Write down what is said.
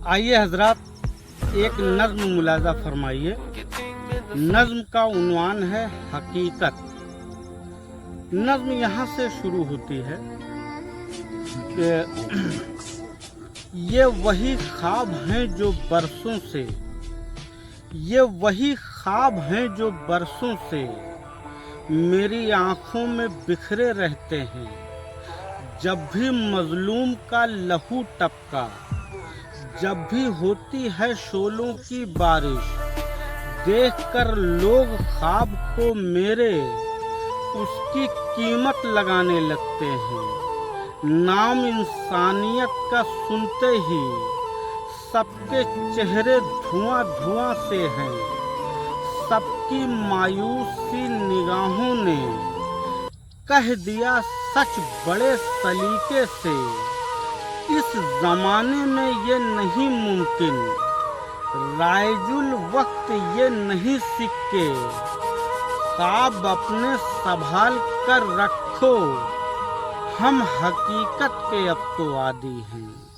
आइए हजरात एक नज्म मुलाजा फरमाइए। नज्म का उन्वान है हकीकत। नज्म यहाँ से शुरू होती है कि ये वही ख्वाब हैं जो बरसों से, ये वही ख्वाब हैं जो बरसों से मेरी आँखों में बिखरे रहते हैं। जब भी मजलूम का लहू टपका, जब भी होती है शोलों की बारिश, देखकर लोग ख्वाब को मेरे उसकी कीमत लगाने लगते हैं। नाम इंसानियत का सुनते ही सबके चेहरे धुआं धुआं से हैं। सबकी मायूस सी निगाहों ने कह दिया सच बड़े सलीके से। इस जमाने में ये नहीं मुमकिन, राइजुल वक्त ये नहीं सिक्के। ख्वाब अपने संभाल कर रखो, हम हकीकत के अब तो आदी हैं।